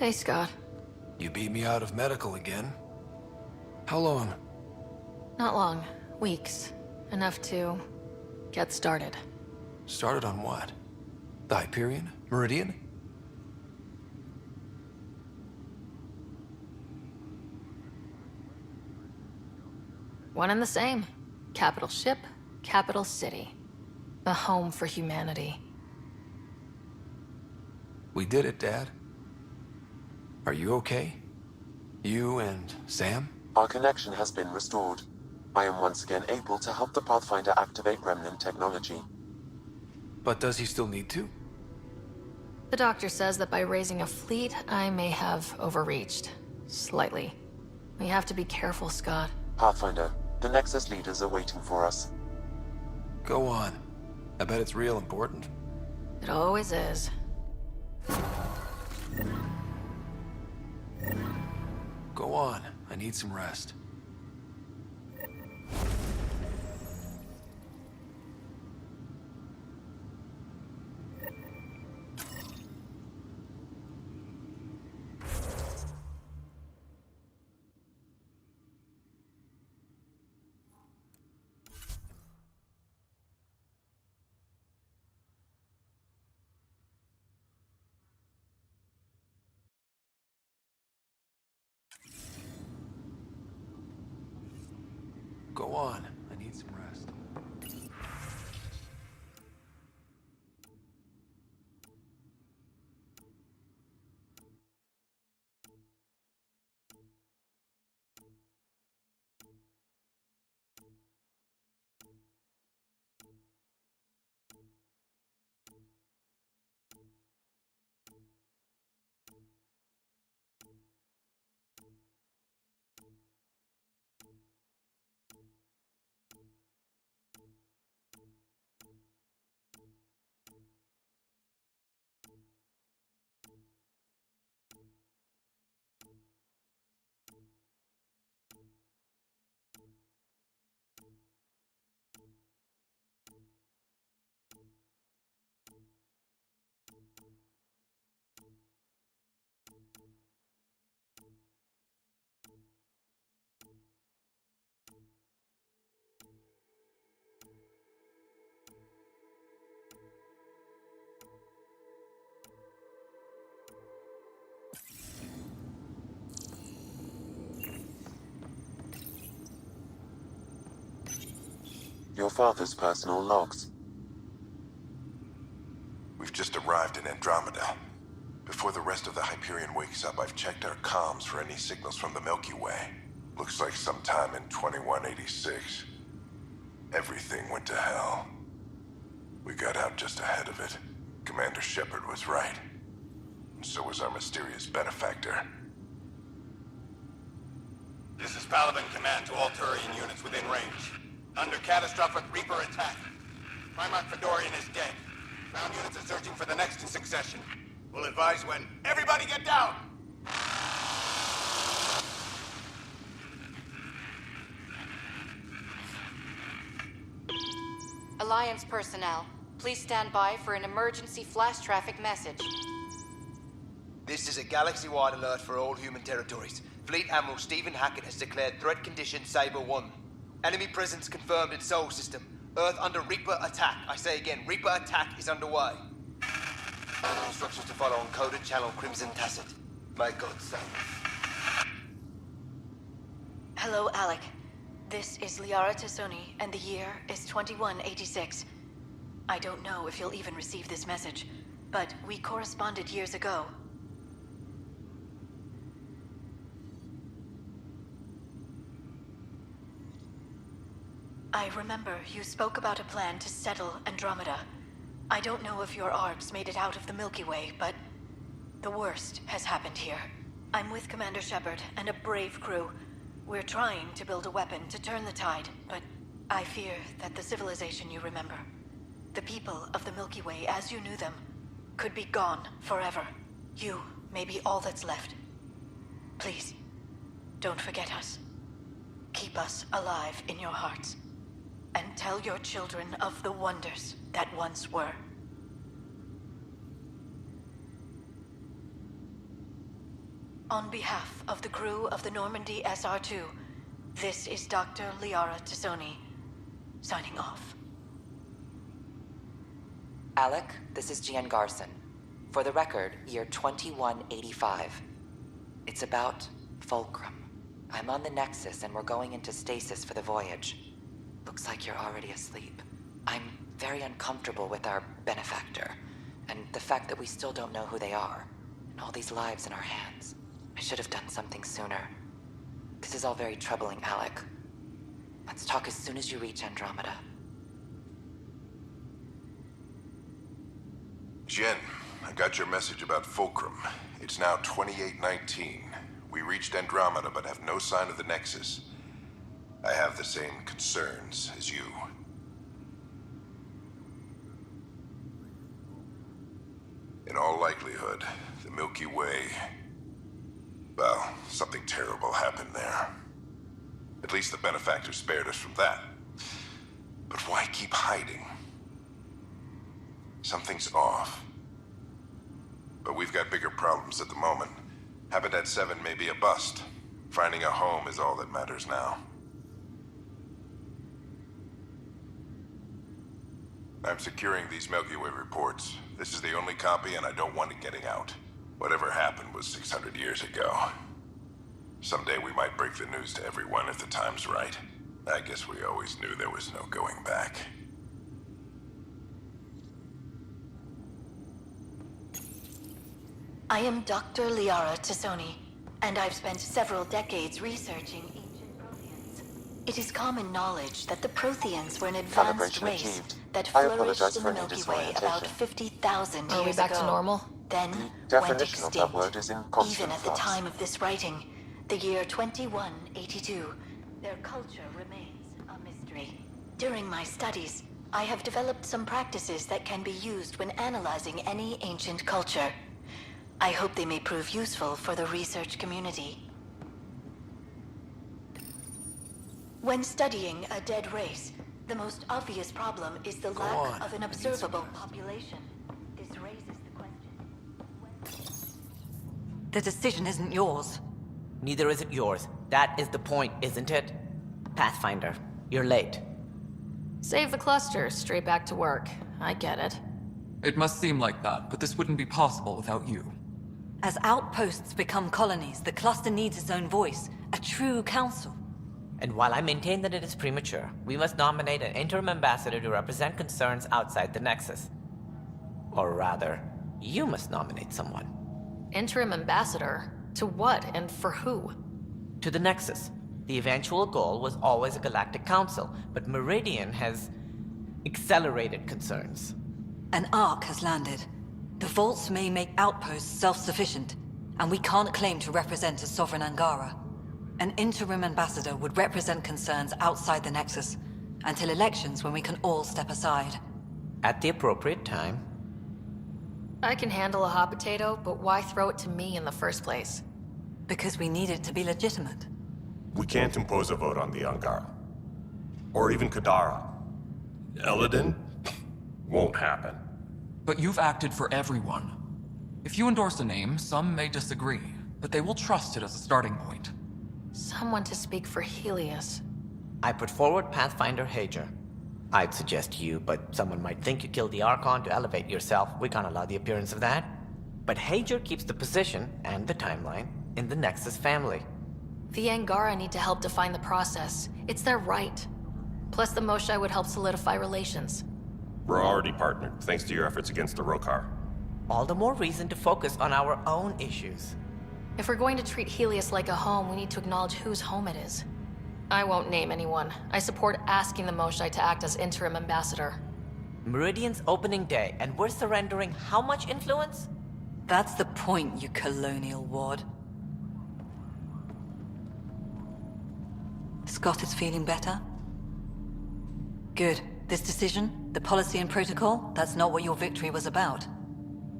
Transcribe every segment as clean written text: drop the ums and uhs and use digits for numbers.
Hey, Scott. You beat me out of medical again. How long? Not long. Weeks. Enough to get started. Started on what? The Hyperion? Meridian? One and the same. Capital ship, capital city. A home for humanity. We did it, Dad. Are you okay? You and Sam? Our connection has been restored. I am once again able to help the Pathfinder activate remnant technology. But does he still need to? The doctor says that by raising a fleet, I may have overreached. Slightly. We have to be careful, Scott. Pathfinder, the Nexus leaders are waiting for us. Go on. I bet it's real important. It always is. Go on. I need some rest. Go on. I need some rest. Your father's personal logs. We've just arrived in Andromeda. Before the rest of the Hyperion wakes up, I've checked our comms for any signals from the Milky Way. Looks like sometime in 2186. Everything went to hell. We got out just ahead of it. Commander Shepard was right. And so was our mysterious benefactor. This is Paladin Command to all Turian units within range. Under catastrophic Reaper attack. Primarch Fedorian is dead. Ground units are searching for the next in succession. We'll advise when. Everybody get down! Alliance personnel, please stand by for an emergency flash traffic message. This is a galaxy-wide alert for all human territories. Fleet Admiral Stephen Hackett has declared threat condition Saber 1. Enemy presence confirmed in Sol System. Earth under Reaper attack. I say again, Reaper attack is underway. Instructions to follow on coded channel Crimson Tacit. May God save. Hello, Alec. This is Liara Tassoni, and the year is 2186. I don't know if you'll even receive this message, but we corresponded years ago. I remember you spoke about a plan to settle Andromeda. I don't know if your arcs made it out of the Milky Way, but the worst has happened here. I'm with Commander Shepard and a brave crew. We're trying to build a weapon to turn the tide, but I fear that the civilization you remember, the people of the Milky Way as you knew them, could be gone forever. You may be all that's left. Please, don't forget us. Keep us alive in your hearts. And tell your children of the wonders that once were. On behalf of the crew of the Normandy SR2, this is Dr. Liara Tassoni, signing off. Alec, this is Gian Garson. For the record, year 2185. It's about Fulcrum. I'm on the Nexus and we're going into stasis for the voyage. Looks like you're already asleep. I'm very uncomfortable with our benefactor, and the fact that we still don't know who they are, and all these lives in our hands. I should have done something sooner. This is all very troubling, Alec. Let's talk as soon as you reach Andromeda. Jen, I got your message about Fulcrum. It's now 2819. We reached Andromeda but have no sign of the Nexus. I have the same concerns as you. In all likelihood, the Milky Way... well, something terrible happened there. At least the benefactor spared us from that. But why keep hiding? Something's off. But we've got bigger problems at the moment. Habitat 7 may be a bust. Finding a home is all that matters now. I'm securing these Milky Way reports. This is the only copy and I don't want it getting out. Whatever happened was 600 years ago. Someday we might break the news to everyone if the time's right. I guess we always knew there was no going back. I am Dr. Liara Tassoni, and I've spent several decades researching ancient Protheans. It is common knowledge that the Protheans were an advanced Calibration race achieved. that I flourished apologize in for the any Milky Way about disorientation. 50,000 years ago. Are we back to normal? Then The went definition of extinct. that word is in constant Even at the flux. time of this writing, the year 2182, their culture remains a mystery. During my studies, I have developed some practices that can be used when analyzing any ancient culture. I hope they may prove useful for the research community. When studying a dead race, the most obvious problem is the lack of an observable population. This raises the question. The decision isn't yours. Neither is it yours. That is the point, isn't it? Pathfinder, you're late. Save the cluster, straight back to work. I get it. It must seem like that, but this wouldn't be possible without you. As outposts become colonies, the cluster needs its own voice, a true council. And while I maintain that it is premature, we must nominate an interim ambassador to represent concerns outside the Nexus. Or rather, you must nominate someone. Interim ambassador? To what and for who? To the Nexus. The eventual goal was always a galactic council, but Meridian has accelerated concerns. An ark has landed. The vaults may make outposts self-sufficient, and we can't claim to represent a sovereign Angara. An interim ambassador would represent concerns outside the Nexus, until elections when we can all step aside. At the appropriate time. I can handle a hot potato, but why throw it to me in the first place? Because we need it to be legitimate. We can't impose a vote on the Angara. Or even Kadara. Eladin? Won't happen. But you've acted for everyone. If you endorse a name, some may disagree, but they will trust it as a starting point. Someone to speak for Helios. I put forward Pathfinder Hager. I'd suggest you, but someone might think you killed the Archon to elevate yourself. We can't allow the appearance of that. But Hager keeps the position, and the timeline, in the Nexus family. The Angara need to help define the process. It's their right. Plus the Moshae would help solidify relations. We're already partnered, thanks to your efforts against the Rokar. All the more reason to focus on our own issues. If we're going to treat Helios like a home, we need to acknowledge whose home it is. I won't name anyone. I support asking the Moshae to act as interim ambassador. Meridian's opening day, and we're surrendering how much influence? That's the point, you colonial ward. Scott is feeling better? Good. This decision, the policy and protocol, that's not what your victory was about.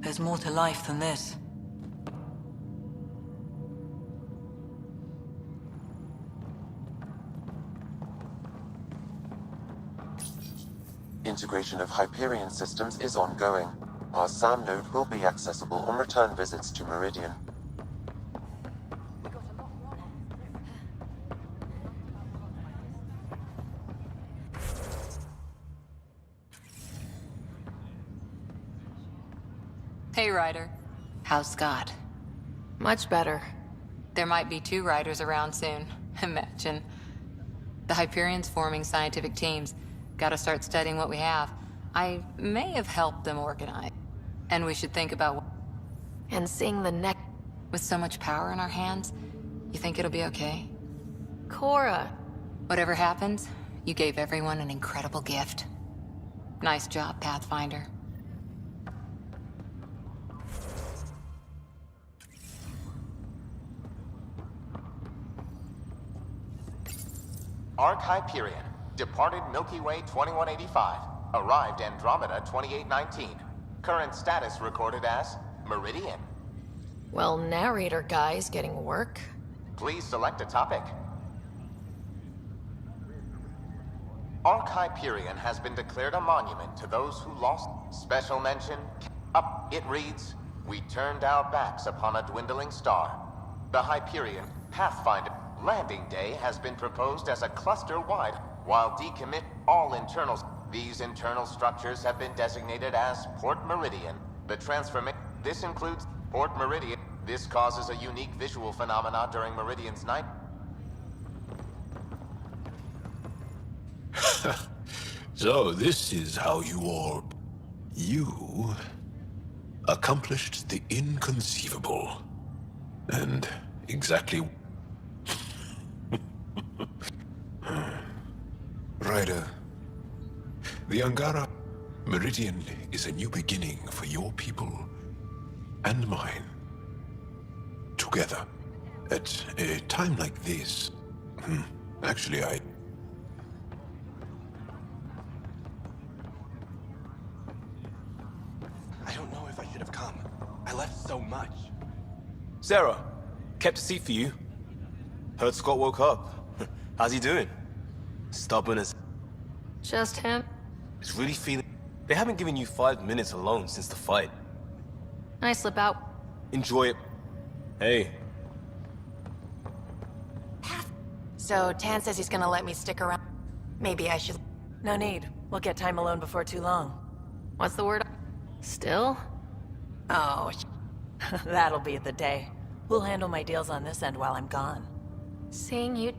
There's more to life than this. Integration of Hyperion systems is ongoing. Our SAM node will be accessible on return visits to Meridian. Hey, Ryder. How's Scott? Much better. There might be 2 Ryders around soon. Imagine. The Hyperions forming scientific teams. Gotta start studying what we have. I may have helped them organize. And we should think about... And seeing the neck... With so much power in our hands, you think it'll be okay? Cora. Whatever happens, you gave everyone an incredible gift. Nice job, Pathfinder. Arc Hyperion, departed Milky Way 2185, arrived Andromeda 2819. Current status recorded as Meridian. Well, narrator guy's getting work. Please select a topic. Arc Hyperion has been declared a monument to those who lost. Special mention. Up, it reads, we turned our backs upon a dwindling star. The Hyperion Pathfinder landing day has been proposed as a cluster-wide, while decommit all internals. These internal structures have been designated as Port Meridian. The transformation. This includes Port Meridian. This causes a unique visual phenomena during Meridian's night. So this is how you all... You... accomplished the inconceivable. And exactly... Ryder, the Angara Meridian is a new beginning for your people and mine. Together, at a time like this. Actually, I don't know if I should have come. I left so much. Sarah, kept a seat for you. Heard Scott woke up. How's he doing? Stubborn as... Just him? He's really feeling... They haven't given you 5 minutes alone since the fight. I slip out. Enjoy it. Hey. So, Tan says he's gonna let me stick around. Maybe I should... No need. We'll get time alone before too long. What's the word? Still? Oh, that'll be the day. We'll handle my deals on this end while I'm gone. Seeing you...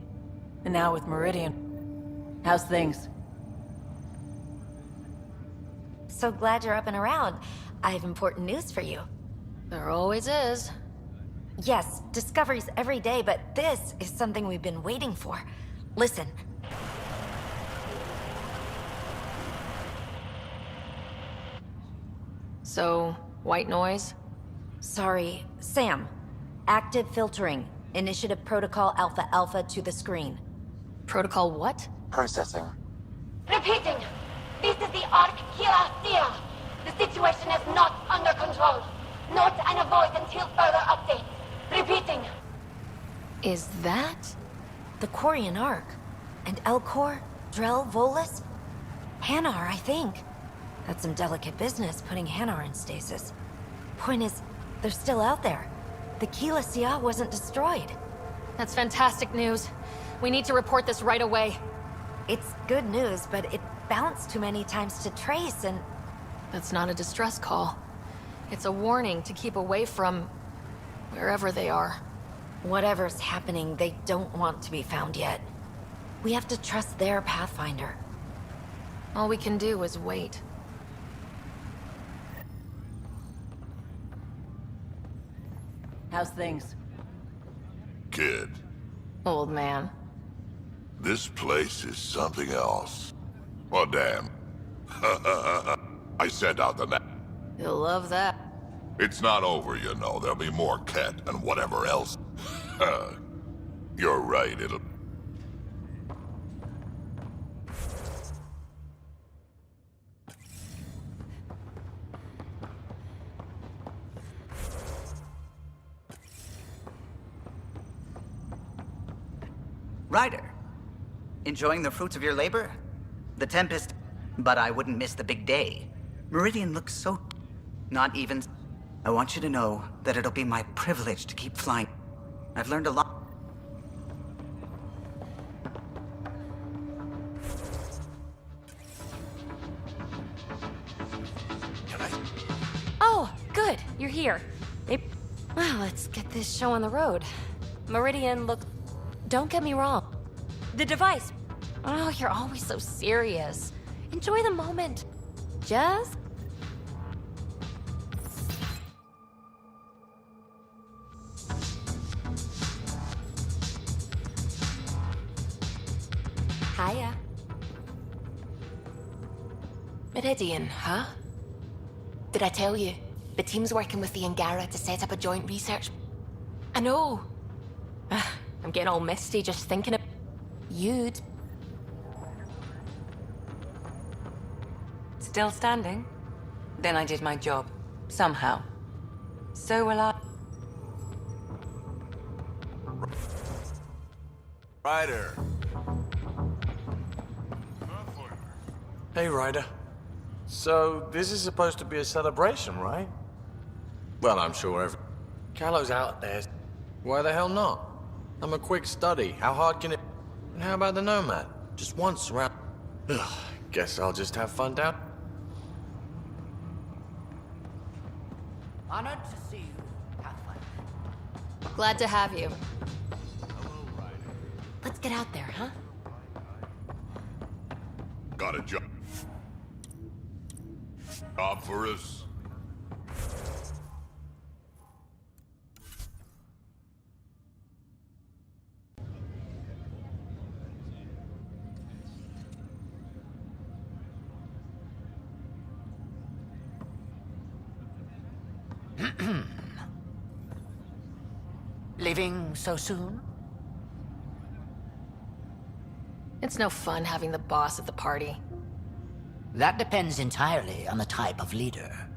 And now with Meridian. How's things? So glad you're up and around. I have important news for you. There always is. Yes, discoveries every day, but this is something we've been waiting for. Listen. So, white noise? Sorry, Sam. Active filtering. Initiative Protocol Alpha Alpha to the screen. Protocol what? Processing. Repeating. This is the Arc Kira. The situation is not under control. Note and avoid until further updates. Repeating. Is that? The Quarian Arc. And Elcor, Drell, Volus? Hanar, I think. That's some delicate business, putting Hanar in stasis. Point is, they're still out there. The Keela Sia wasn't destroyed. That's fantastic news. We need to report this right away. It's good news, but it bounced too many times to trace and... That's not a distress call. It's a warning to keep away from... wherever they are. Whatever's happening, they don't want to be found yet. We have to trust their Pathfinder. All we can do is wait. How's things? Kid, Old man. this place is something else. Well, damn. I sent out the net. You'll love that. It's not over, you know. There'll be more Ket and whatever else. You're right, it'll... Ryder, enjoying the fruits of your labor? The Tempest, but I wouldn't miss the big day. Meridian looks so... not even... I want you to know that it'll be my privilege to keep flying. I've learned a lot. Oh, good. you're here. Well, let's get this show on the road. Meridian, look... Don't get me wrong. The device... Oh, you're always so serious. Enjoy the moment. Just... Hiya. Meridian, huh? Did I tell you? The team's working with the Angara to set up a joint research... I know. I'm getting all misty just thinking of... You'd... Still standing? Then I did my job. Somehow. So will I... Ryder. Hey, Ryder. So, this is supposed to be a celebration, right? Well, I'm sure Callow's out there. Why the hell not? I'm a quick study. How hard can it... And how about the Nomad? Just once around... Ugh, guess I'll just have fun down... Honored to see you, Pathfinder. Glad to have you. Let's get out there, huh? Got a job for us? Leaving so soon? It's no fun having the boss at the party. That depends entirely on the type of leader.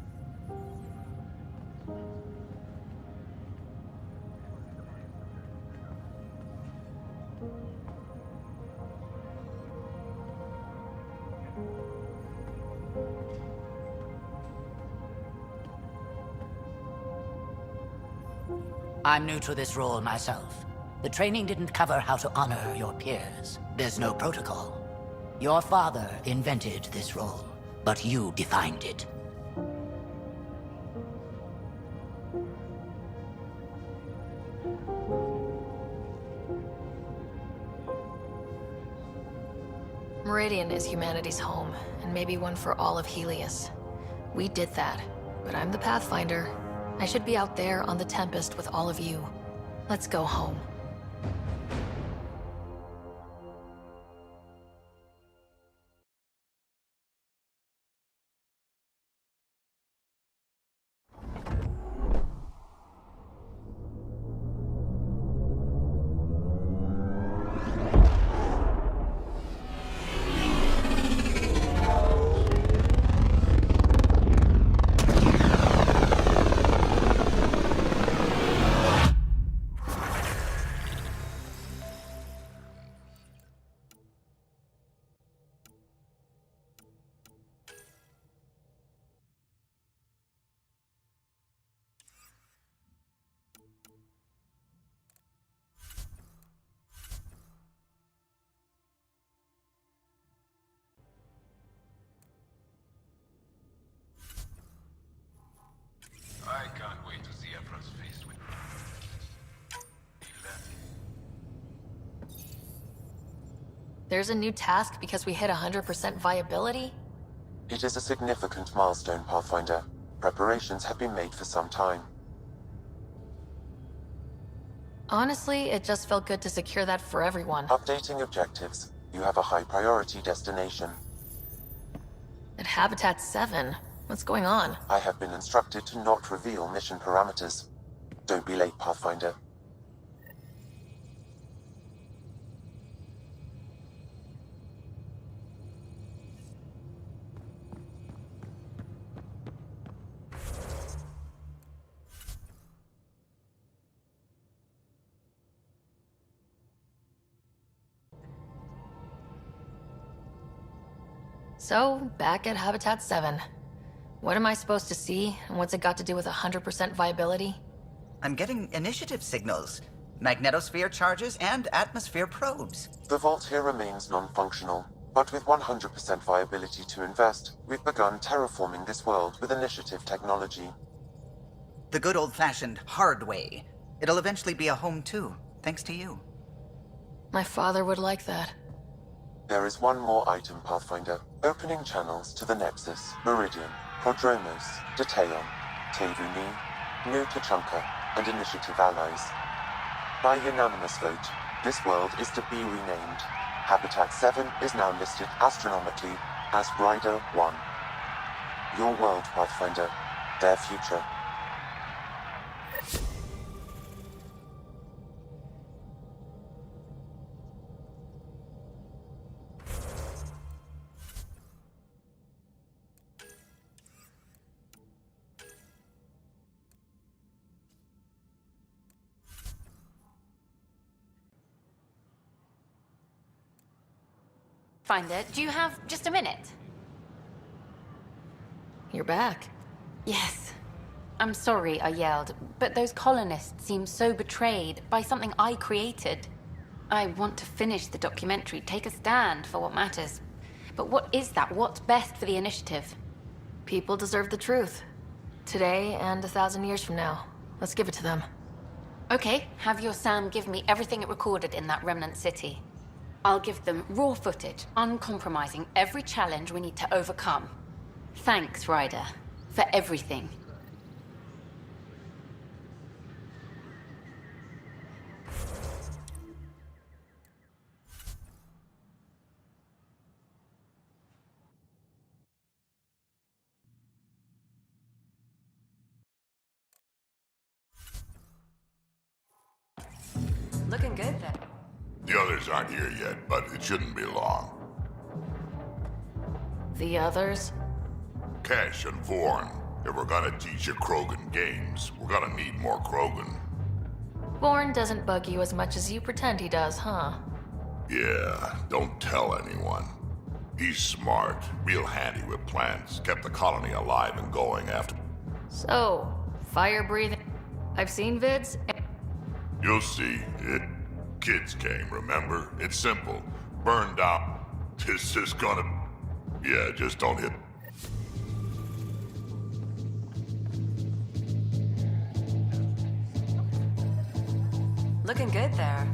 I'm new to this role myself. The training didn't cover how to honor your peers. There's no protocol. Your father invented this role, but you defined it. Meridian is humanity's home, and maybe one for all of Helios. We did that, but I'm the Pathfinder. I should be out there on the Tempest with all of you. Let's go home. I can't wait to see everyone's face with... There's a new task because we hit 100% viability? It is a significant milestone, Pathfinder. Preparations have been made for some time. Honestly, it just felt good to secure that for everyone. Updating objectives. You have a high priority destination. At Habitat 7? What's going on? I have been instructed to not reveal mission parameters. Don't be late, Pathfinder. So, back at Habitat 7. What am I supposed to see, and what's it got to do with 100% viability? I'm getting initiative signals, magnetosphere charges, and atmosphere probes. The vault here remains non-functional, but with 100% viability to invest, we've begun terraforming this world with initiative technology. The good old-fashioned hard way. It'll eventually be a home too, thanks to you. My father would like that. There is one more item, Pathfinder. Opening channels to the Nexus, Meridian, Prodromos, Deteon, Tevuni, New Tachanka, and Initiative allies. By unanimous vote, this world is to be renamed. Habitat 7 is now listed astronomically as Rider 1. Your world, Pathfinder. Their future. Finder, do you have just a minute? You're back. Yes. I'm sorry I yelled, but those colonists seem so betrayed by something I created. I want to finish the documentary, take a stand for what matters. But what is that? What's best for the initiative? People deserve the truth. Today and 1,000 years from now. Let's give it to them. Okay, have your Sam give me everything it recorded in that remnant city. I'll give them raw footage, uncompromising every challenge we need to overcome. Thanks, Ryder, for everything. Looking good then. The others aren't here yet, but it shouldn't be long. The others? Kesh and Vorn. If we're gonna teach you Krogan games, we're gonna need more Krogan. Born doesn't bug you as much as you pretend he does, huh? Yeah, don't tell anyone. He's smart, real handy with plants, kept the colony alive and going after... So, fire breathing. I've seen vids. You'll see. Kids came, remember? It's simple. Burn down. This is gonna... Yeah, just don't hit... Looking good there.